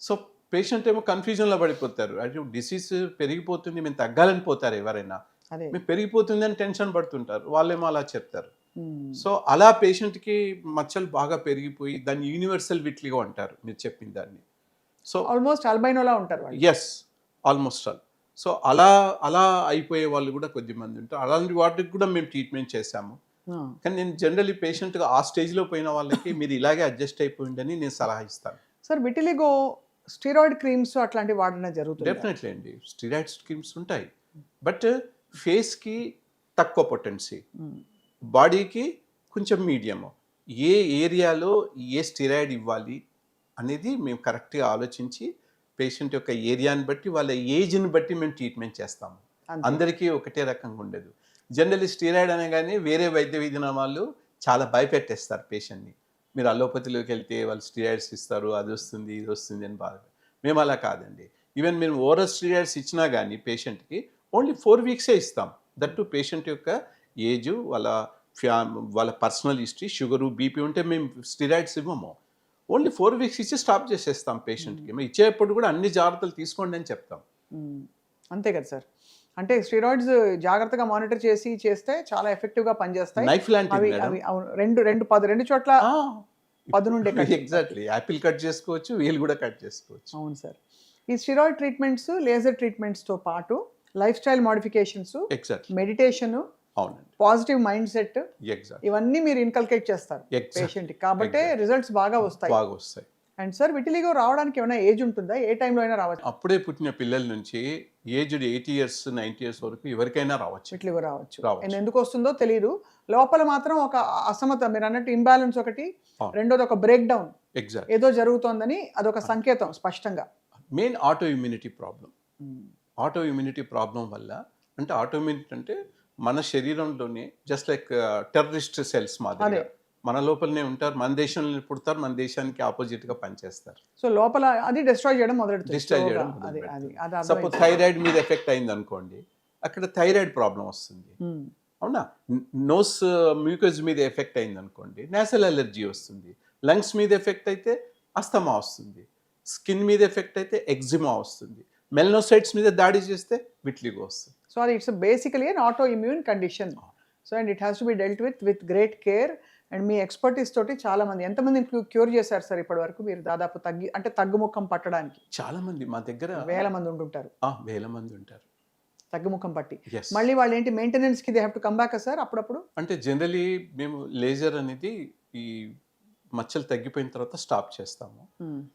సో పేషెంట్ ఏమో కన్ఫ్యూజన్లో పడిపోతారు. అది డిసీజ్ పెరిగిపోతుంది, మేము తగ్గాలని పోతారు ఎవరైనా, మేము పెరిగిపోతుంది అని టెన్షన్ పడుతుంటారు. వాళ్ళేమో అలా చెప్తారు. సో అలా పేషెంట్కి మచ్చలు బాగా పెరిగిపోయి దాన్ని యూనివర్సల్ విట్లిగో అంటారు మీరు చెప్పిన దాన్ని. సో ఆల్మోస్ట్ అల్బైనోలా ఉంటారు. Yes, almost all. సో అలా అయిపోయే వాళ్ళు కూడా కొద్దిమంది ఉంటారు. అలాంటి వాటికి కూడా మేము ట్రీట్మెంట్ చేశాము. కానీ నేను జనరల్లీ పేషెంట్గా ఆ స్టేజ్లో పోయిన వాళ్ళకి మీరు ఇలాగే అడ్జస్ట్ అయిపోయిందని నేను సలహా ఇస్తాను. సార్, విటిలిగో స్టీరాయిడ్ క్రీమ్స్ అట్లాంటివి వాడడం జరుగుతుంది? డెఫినెట్లీ అండి, స్టీరాయిడ్ క్రీమ్స్ ఉంటాయి. బట్ ఫేస్కి తక్కువ పొటెన్సీ, బాడీకి కొంచెం మీడియము. ఏ ఏరియాలో ఏ స్టీరాయిడ్ ఇవ్వాలి అనేది మేము కరెక్ట్గా ఆలోచించి పేషెంట్ యొక్క ఏరియాని బట్టి వాళ్ళ ఏజ్ని బట్టి మేము ట్రీట్మెంట్ చేస్తాము. అందరికీ ఒకటే రకంగా ఉండదు. జనరల్లీ స్టీరాయిడ్ అనగానే వేరే వైద్య విధానాలు చాలా భయపెట్టేస్తారు పేషెంట్ని. మీరు అలోపతిలోకి వెళ్తే వాళ్ళు స్టీరాయిడ్స్ ఇస్తారు, అది వస్తుంది ఇది వస్తుంది అని బాధ. మేము అలా కాదండి. ఈవెన్ మేము ఓరల్ స్టీరాయిడ్స్ ఇచ్చినా కానీ పేషెంట్కి ఓన్లీ 4 వీక్సే ఇస్తాం. దట్ టు పేషెంట్ యొక్క ఏజు, వాళ్ళ పర్సనల్ హిస్టరీ, షుగరు, బీపీ ఉంటే మేము స్టీరాయిడ్స్ ఇవ్వము. ఓన్లీ 4 వీక్స్ ఇచ్చి స్టాప్ చేసేస్తాం పేషెంట్కి. మేము ఇచ్చేటప్పుడు కూడా అన్ని జాగ్రత్తలు తీసుకోండి అని చెప్తాం. అంతే కదా సార్. అంటే స్టీరాయిడ్స్ జాగ్రత్తగా మానిటర్ చేస్తే చాలా ఎఫెక్టివ్గా పనిచేస్తాయి. నైఫ్ లాంటివి రెండు చోట్ల పదు నుండి ఎగ్జాక్ట్లీ యాపిల్ కట్ చేసుకోవచ్చు, వీల్ కూడా కట్ చేసుకోవచ్చు. అవును సార్. ఈ స్టీరాయిడ్ ట్రీట్మెంట్స్, లేజర్ ట్రీట్మెంట్స్తో పాటు లైఫ్ స్టైల్ మోడిఫికేషన్స్, మెడిటేషన్, అవునండి, పాజిటివ్ మైండ్ సెట్, ఎగ్జాక్ట్ ఇవన్నీ మీరు ఇన్కల్కేట్ చేస్తారు పేషెంట్, కాబట్టి రిజల్ట్స్ బాగా వస్తాయి. అండ్ సార్, విటిలిగో రావడానికి ఏమైనా ఏజ్ ఉంటుందా? ఏ టైంలో అయినా రావచ్చు? అప్పుడే పుట్టిన పిల్లల నుంచి ఏజ్డ్ 80 years 90 years వరకు ఎవరికైనా రావచ్చు. విటిలిగో రావచ్చు. ఎందుకు వస్తుందో తెలియదు. లోపల మాత్రం ఒక అసమత, మీరు అన్నట్టు ఇంబ్యాలెన్స్ ఒకటి, రెండోది ఒక బ్రేక్ డౌన్, ఏదో జరుగుతోందని అదొక సంకేతం స్పష్టంగా. మెయిన్ ఆటో ఇమ్యూనిటీ ప్రాబ్లం వల్ల, అంటే ఆటో ఇమ్యూనిటీ అంటే మన శరీరంలోనే జస్ట్ లైక్ టెర్రరిస్ట్ సెల్స్ మాదిరిగా మన లోపలనే ఉంటారు, మన దేశంలో పుడతారు, మన దేశానికి ఆపోజిట్గా పనిచేస్తారు. సో లోపల అది డిస్ట్రాయ్ చేయడం మొదలెడుతుంది డిస్ట్రాయ్ slowగా. చేయడం అది అది అది సపోజ్ అర్థమైంది. థైరాయిడ్ మీద ఎఫెక్ట్ అయింది అనుకోండి, అక్కడ థైరాయిడ్ ప్రాబ్లం వస్తుంది. ఉమ్, అవునా? నోస్ మ్యూకస్ మీద ఎఫెక్ట్ అయింది అనుకోండి, నేసల్ అలర్జీ వస్తుంది. లంగ్స్ మీద ఎఫెక్ట్ అయితే అస్తమా వస్తుంది. స్కిన్ మీద ఎఫెక్ట్ అయితే ఎగ్జిమా వస్తుంది. మెలనోసైట్స్ మీద దాడి చేస్తే విట్లిగో వస్తుంది. సో అది it's basically an auto immune condition. So and it has to be dealt with great care. And me expertise తోటి చాలా మంది, ఎంతమందిని క్యూర్ చేశారు సార్ ఇప్పటి వరకు మీరు? దాదాపు తగ్గుముఖం పట్టడానికి చాలా మంది మా దగ్గర వేల మంది ఉంటుంటారు వేల మంది ఉంటారు. తగ్గుముఖం పట్టి. Yes. మళ్ళీ వాళ్ళు ఏంటి మెయింటెనెన్స్ కి they have to come back sir అప్పుడప్పుడు? అంటే జనరలీ మేము లేజర్ అనేది ఈ మచ్చలు తగ్గిపోయిన తర్వాత స్టాప్ చేస్తాము.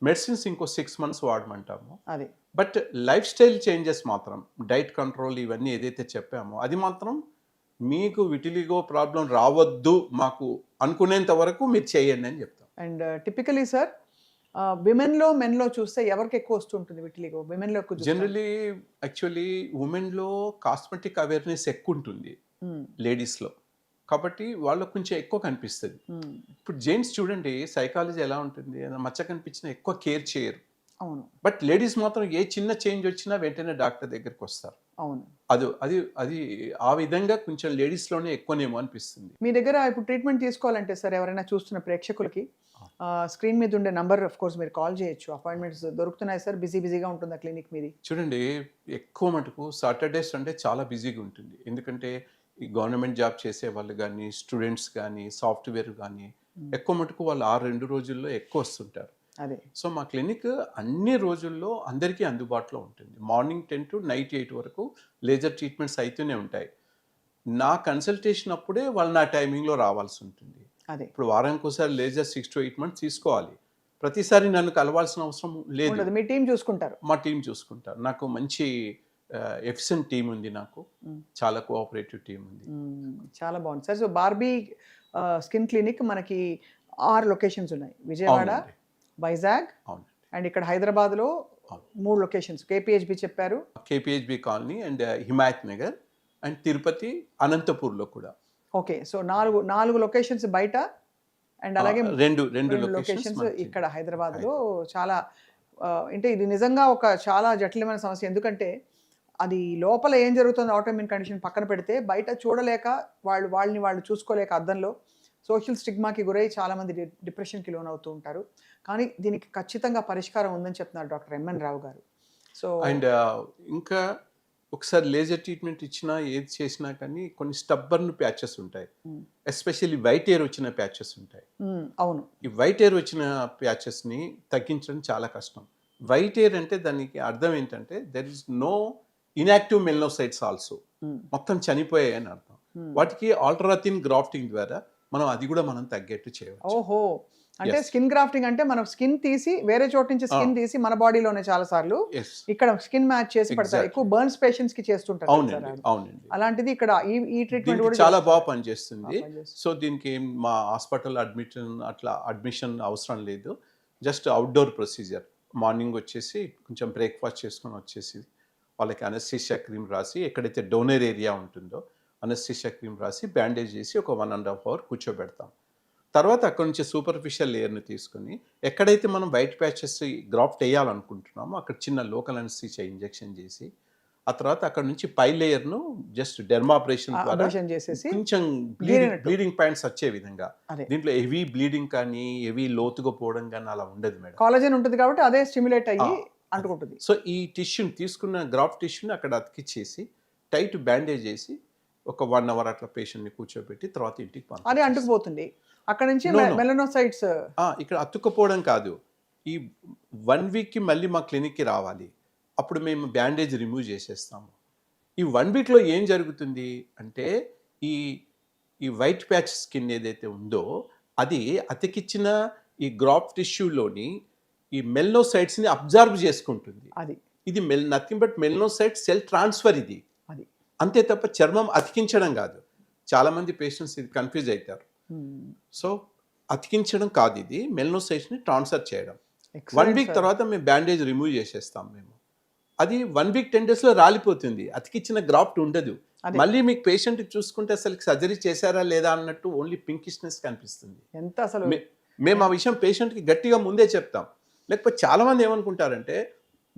మెడిసిన్స్ ఇంకో 6 months వాడమంటాము. అది బట్ లైఫ్ స్టైల్ చేంజెస్ మాత్రం, డైట్ కంట్రోల్ ఇవన్నీ ఏదైతే చెప్పామో అది మాత్రం మీకు విటిలిగో ప్రాబ్లం రావద్దు మాకు అనుకునేంత వరకు మీరు చేయండి అని చెప్తాం. అండ్ టిపికలీ సార్ విమెన్లో మెన్లో చూస్తే ఎవరికి ఎక్కువ వస్తుంటుంది విటిలిగో? విమెన్లో ఎక్కువ చూస్తాం. జనరలీ యాక్చువల్లీ ఉమెన్లో కాస్మెటిక్ అవేర్నెస్ ఎక్కువ ఉంటుంది లేడీస్లో, కాబట్టి వాళ్ళకు కొంచెం ఎక్కువ కనిపిస్తుంది. ఇప్పుడు జెంట్స్ చూడండి, సైకాలజీ ఎలా ఉంటుంది, మచ్చ కనిపించినా ఎక్కువ కేర్ చేయరు. అవును బట్ లేడీస్ మాత్రం ఏ చిన్న చేంజ్ వచ్చినా వెంటనే డాక్టర్ దగ్గరికి వస్తారు. అవును. అది అది అది ఆ విధంగా కొంచెం లేడీస్లోనే ఎక్కువనేమో అనిపిస్తుంది. మీ దగ్గర ఇప్పుడు ట్రీట్మెంట్ తీసుకోవాలంటే సార్ ఎవరైనా చూస్తున్న ప్రేక్షకులకి స్క్రీన్ మీద ఉండే నంబర్ ఆఫ్ కోర్స్ మీరు కాల్ చేయొచ్చు. అపాయింట్మెంట్స్ దొరుకుతున్నాయి సార్? బిజీగా ఉంటుందా క్లినిక్ మీది? చూడండి, ఎక్కువ మటుకు సాటర్డే సండే చాలా బిజీగా ఉంటుంది. ఎందుకంటే ఈ గవర్నమెంట్ జాబ్ చేసే వాళ్ళు కానీ, స్టూడెంట్స్ కానీ, సాఫ్ట్వేర్ కానీ ఎక్కువ మటుకు వాళ్ళు 2 రోజుల్లో ఎక్కువ వస్తుంటారు. అదే. సో మా క్లినిక్ అన్ని రోజుల్లో అందరికీ అందుబాటులో ఉంటుంది. మార్నింగ్ 10 to నైట్ 8 వరకు లేజర్ ట్రీట్మెంట్స్ అయితేనే ఉంటాయి. నా కన్సల్టేషన్ అప్పుడే వాళ్ళు నా టైమింగ్లో రావాల్సి ఉంటుంది. అదే. ఇప్పుడు వారానికి ఒకసారి లేజర్ 6 to 8 months తీసుకోవాలి. ప్రతిసారి నన్ను కలవాల్సిన అవసరం లేదు. ఉండదు, మీ టీం చూసుకుంటారు. మా టీం చూసుకుంటారు. నాకు మంచి ఎఫిషియెంట్ టీం ఉంది, నాకు చాలా కోఆపరేటివ్ టీం ఉంది. చాలా బాగుంది sir. So Barbie skin clinic మనకి 6 లొకేషన్స్ ఉన్నాయి. విజయవాడ, అవునండి. వైజాగ్, అవునండి. అండ్ ఇక్కడ హైదరాబాద్లో అవును. 3 లొకేషన్స్. కేపీహెచ్బి చెప్పారు, KPHB colony and Himayat Nagar and Tirupati, అనంతపూర్లో కూడా. ఓకే. సో 4 లొకేషన్స్ బయట, అండ్ అలాగే రెండు 2 లొకేషన్స్ ఇక్కడ హైదరాబాద్లో. చాలా అంటే ఇది నిజంగా ఒక చాలా జటిలమైన సమస్య. ఎందుకంటే అది లోపల ఏం జరుగుతుందో ఆటోఇమ్యూన్ కండిషన్ పక్కన పెడితే, బయట చూడలేక వాళ్ళని చూసుకోలేక అద్దంలో సోషల్ స్టిగ్మాకి గురై చాలామంది డిప్రెషన్కి లోనవుతూ ఉంటారు. కానీ దీనికి ఖచ్చితంగా పరిష్కారం ఉందని చెప్తున్నారు డాక్టర్ ఎంఎన్ రావు గారు. సో అండ్ ఇంకా ఒకసారి లేజర్ ట్రీట్మెంట్ ఇచ్చినా ఏది చేసినా కానీ కొన్ని స్టబ్బర్న్ ప్యాచెస్ ఉంటాయి. ఎస్పెషల్లీ వైట్ ఎయిర్ వచ్చిన ప్యాచెస్ ఉంటాయి. అవును. ఈ వైట్ ఎయిర్ వచ్చిన ప్యాచెస్ని తగ్గించడం చాలా కష్టం. వైట్ ఎయిర్ అంటే దానికి అర్థం ఏంటంటే there is no inactive melanocytes also, మొత్తం చనిపోయాయి అని అర్థం. వాటికి ఆల్ట్రాథిన్ గ్రాఫ్టింగ్ ద్వారా అది కూడా మనం తగ్గేట్టు చేయవచ్చు. ఓహో. అంటే స్కిన్ గ్రాఫ్టింగ్ అంటే మనం స్కిన్ తీసి వేరే చోటు నుంచి స్కిన్ తీసి మన బాడీలోనే చాలా సార్లు ఇక్కడ స్కిన్ మ్యాచ్ చేసి పెడతారు. ఎక్కువ బర్న్స్ పేషెంట్స్ కి చేస్తుంటారు. అవునండి. అలాంటిది ఇక్కడ ఈ ట్రీట్మెంట్ కూడా చాలా బాగా పనిచేస్తుంది. సో దీనికి మా హాస్పిటల్ అడ్మిషన్ అవసరం లేదు. Just outdoor procedure. మార్నింగ్ వచ్చేసి కొంచెం బ్రేక్ఫాస్ట్ చేసుకొని వచ్చేసి వాళ్ళకి అనస్థీషియా క్రీమ్ రాసి, ఎక్కడైతే డోనర్ ఏరియా ఉంటుందో అనస్థీషియా క్రీమ్ రాసి బ్యాండేజ్ చేసి ఒక 1.5 hour కూర్చోబెడతాం. తర్వాత అక్కడ నుంచి సూపర్ఫిషియల్ లేయర్ని తీసుకొని ఎక్కడైతే మనం వైట్ ప్యాచెస్ గ్రాఫ్ట్ వేయాలనుకుంటున్నామో అక్కడ చిన్న లోకల్ అనస్థీషియా ఇంజెక్షన్ చేసి, ఆ తర్వాత అక్కడ నుంచి పై లేయర్ను జస్ట్ డెర్మాబ్రేషన్ ద్వారా చేసేసి కొంచెం బ్లీడింగ్ పాయింట్స్ వచ్చే విధంగా. దీంట్లో హెవీ బ్లీడింగ్ కానీ హెవీ లోతుగా పోవడం కానీ అలా ఉండదు మేడం. కాలజన్ ఉంటుంది కాబట్టి అదే స్టిమ్యులేట్ అయ్యి అంటుకుంటుంది. సో ఈ టిష్యూని తీసుకున్న గ్రాఫ్ట్ టిష్యూని అక్కడ అతికిచ్చేసి టైట్ బ్యాండేజ్ చేసి ఒక 1 hour అట్లా పేషెంట్ని కూర్చోబెట్టి తర్వాత ఇంటికి పంపి అది అంటుకుపోతుంది. అక్కడ నుంచి మెలనోసైట్స్ ఇక్కడ అతుక్కుపోవడం కాదు, ఈ 1 weekకి మళ్ళీ మా క్లినిక్కి రావాలి. అప్పుడు మేము బ్యాండేజ్ రిమూవ్ చేసేస్తాము. ఈ 1 weekలో ఏం జరుగుతుంది అంటే ఈ వైట్ ప్యాచ్ స్కిన్ ఏదైతే ఉందో అది అతికిచ్చిన ఈ గ్రాఫ్ట్ టిష్యూలోని ఈ మెలనోసైట్స్ని అబ్జర్వ్ చేసుకుంటుంది. ఇది nothing but melanocyte cell transfer. ఇది అంతే తప్ప చర్మం అతికించడం కాదు. చాలామంది పేషెంట్స్ ఇది కన్ఫ్యూజ్ అవుతారు. సో అతికించడం కాదు, ఇది మెలనోసైట్స్ని ట్రాన్స్ఫర్ చేయడం. 1 week తర్వాత మేము బ్యాండేజ్ రిమూవ్ చేసేస్తాం మేము. అది 1 వీక్ 10 డేస్లో రాలిపోతుంది, అతికిచ్చిన గ్రాఫ్ట్ ఉండదు. అదే. మళ్ళీ మీకు పేషెంట్ చూసుకుంటే అసలు సర్జరీ చేశారా లేదా అన్నట్టు ఓన్లీ పింకిష్నెస్ కనిపిస్తుంది. ఎంత అసలు మేము ఆ విషయం పేషెంట్కి గట్టిగా ముందే చెప్తాం. లేకపోతే చాలామంది ఏమనుకుంటారంటే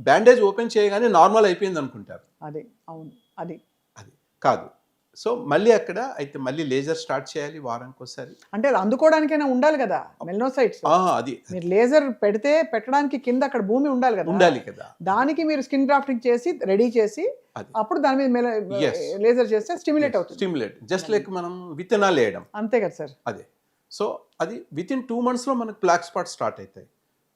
బ్యాండేజ్ ఓపెన్ చేయగానే నార్మల్ అయిపోయింది అనుకుంటారు. అదే అవును అది అది కాదు. సో మళ్ళీ అక్కడ అయితే మళ్ళీ లేజర్ స్టార్ట్ చేయాలి వారానికి ఒకసారి. అంటే అది అందుకోవడానికైనా ఉండాలి కదా మెల్నోసైట్స్. అది మీరు లేజర్ పెట్టడానికి కింద అక్కడ భూమి ఉండాలి కదా. ఉండాలి కదా. దానికి మీరు స్కిన్ గ్రాఫ్టింగ్ చేసి రెడీ చేసి అది. అప్పుడు దాని మీద Yes. లేజర్ చేస్తే స్టిమ్యులేట్ అవుతుంది. స్టిమ్యులేట్ జస్ట్ లైక్ మనం విత్తనాలు వేయడం అంతే కదా సార్. అదే. సో అది వితిన్ 2 monthsలో మనకు బ్లాక్ స్పాట్ స్టార్ట్ అవుతాయి.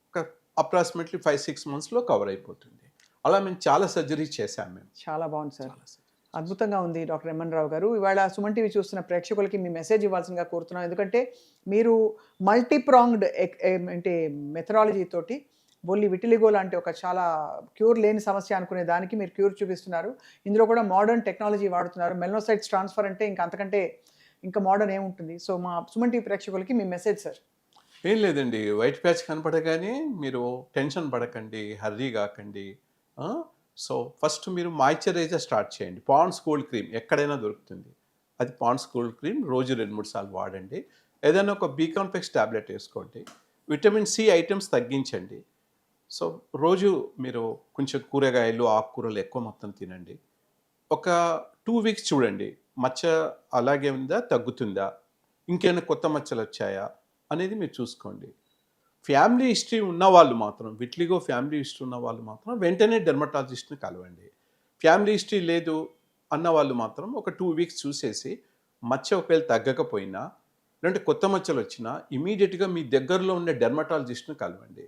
ఒక అప్రాక్సిమేట్లీ 5-6 monthsలో కవర్ అయిపోతుంది. అలా మేము చాలా సర్జరీ చేశాం మేము. చాలా బాగుంది సార్, అద్భుతంగా ఉంది డాక్టర్ ఎంఎన్ రావు గారు. ఇవాళ సుమన్ టీవీ చూస్తున్న ప్రేక్షకులకి మీ మెసేజ్ ఇవ్వాల్సిందిగా కోరుతున్నాం. ఎందుకంటే మీరు మల్టీప్రాంగ్డ్ అంటే మెథడాలజీ తోటి బొల్లి విటిలిగో లాంటి ఒక చాలా క్యూర్ లేని సమస్య అనుకునే దానికి మీరు క్యూర్ చూపిస్తున్నారు. ఇందులో కూడా మోడర్న్ టెక్నాలజీ వాడుతున్నారు. మెల్నోసైట్స్ ట్రాన్స్ఫర్ అంటే ఇంకా అంతకంటే ఇంకా మోడర్న్ ఏముంటుంది. సో మా సుమన్ టీవీ ప్రేక్షకులకి మీ మెసేజ్ సార్. ఏం లేదండి, వైట్ ప్యాచ్ కనపడగానే మీరు టెన్షన్ పడకండి, హర్రీ కాకండి. సో ఫస్ట్ మీరు మాయిశ్చరైజర్ స్టార్ట్ చేయండి. పాండ్స్ కోల్డ్ క్రీమ్ ఎక్కడైనా దొరుకుతుంది, అది పాండ్స్ కోల్డ్ క్రీమ్ రోజు 2-3 సార్లు వాడండి. ఏదైనా ఒక బీ కాంప్లెక్స్ ట్యాబ్లెట్ వేసుకోండి. విటమిన్ సి ఐటమ్స్ తగ్గించండి. సో రోజు మీరు కొంచెం కూరగాయలు ఆకుకూరలు ఎక్కువ మొత్తం తినండి. ఒక 2 weeks చూడండి, మచ్చ అలాగే ఉందా తగ్గుతుందా, ఇంకేమైనా కొత్త మచ్చలు వచ్చాయా అనేది మీరు చూసుకోండి. ఫ్యామిలీ హిస్టరీ ఉన్న వాళ్ళు మాత్రం, విట్లిగో ఫ్యామిలీ హిస్టరీ ఉన్న వాళ్ళు మాత్రం వెంటనే డెర్మటాలజిస్ట్ని కలవండి. ఫ్యామిలీ హిస్టరీ లేదు అన్న వాళ్ళు మాత్రం ఒక 2 weeks చూసేసి మచ్చ ఒకవేళ తగ్గకపోయినా లేదంటే కొత్త మచ్చలు వచ్చినా ఇమీడియట్గా మీ దగ్గరలో ఉండే డెర్మటాలజిస్ట్ని కలవండి.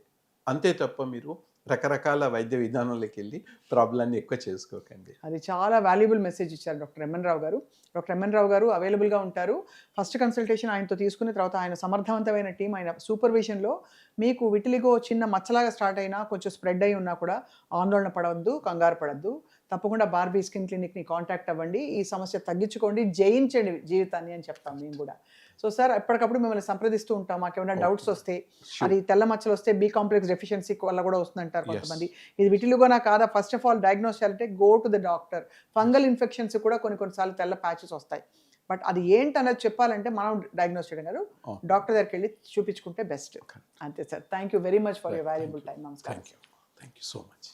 అంతే తప్ప మీరు రకరకాల వైద్య విధానాలకు వెళ్ళి ప్రాబ్లాన్ని ఎక్కువ చేసుకోకండి. అది చాలా వాల్యుబుల్ మెసేజ్ ఇచ్చారు డాక్టర్ ఎంఎన్ రావు గారు. డాక్టర్ ఎంఎన్ రావు గారు అవైలబుల్గా ఉంటారు. ఫస్ట్ కన్సల్టేషన్ ఆయనతో తీసుకున్న తర్వాత ఆయన సమర్థవంతమైన టీం, ఆయన సూపర్విజన్లో మీకు విటిలిగో చిన్న మచ్చలాగా స్టార్ట్ అయినా కొంచెం స్ప్రెడ్ అయి ఉన్నా కూడా ఆందోళన పడవద్దు, కంగారు పడద్దు. తప్పకుండా బార్బీ స్కిన్ క్లినిక్ని కాంటాక్ట్ అవ్వండి. ఈ సమస్య తగ్గించుకోండి, జయించండి జీవితాన్ని అని చెప్తాం మేము కూడా. సో సార్ ఎప్పటికప్పుడు మిమ్మల్ని సంప్రదిస్తూ ఉంటాం. మాకు ఏమైనా డౌట్స్ వస్తే, అది తెల్ల మచ్చలు వస్తే బీ కాంప్లెక్స్ డెఫిషియన్సీ వల్ల కూడా వస్తుందంటారు కొంతమంది. ఇది విటిలిగోనా కాదా, ఫస్ట్ ఆఫ్ ఆల్ డయాగ్నోస్ చేయాలంటే go to the doctor. Fungal infections కూడా కొన్నిసార్లు తెల్ల ప్యాచెస్ వస్తాయి. బట్ అది ఏంటన్నది చెప్పాలంటే మనం డయాగ్నోస్ చేయడం కాదు, డాక్టర్ దగ్గరికి వెళ్ళి చూపించుకుంటే బెస్ట్. అంతే sir. Thank you very much for your valuable time. నమస్కారం. Thank you so much.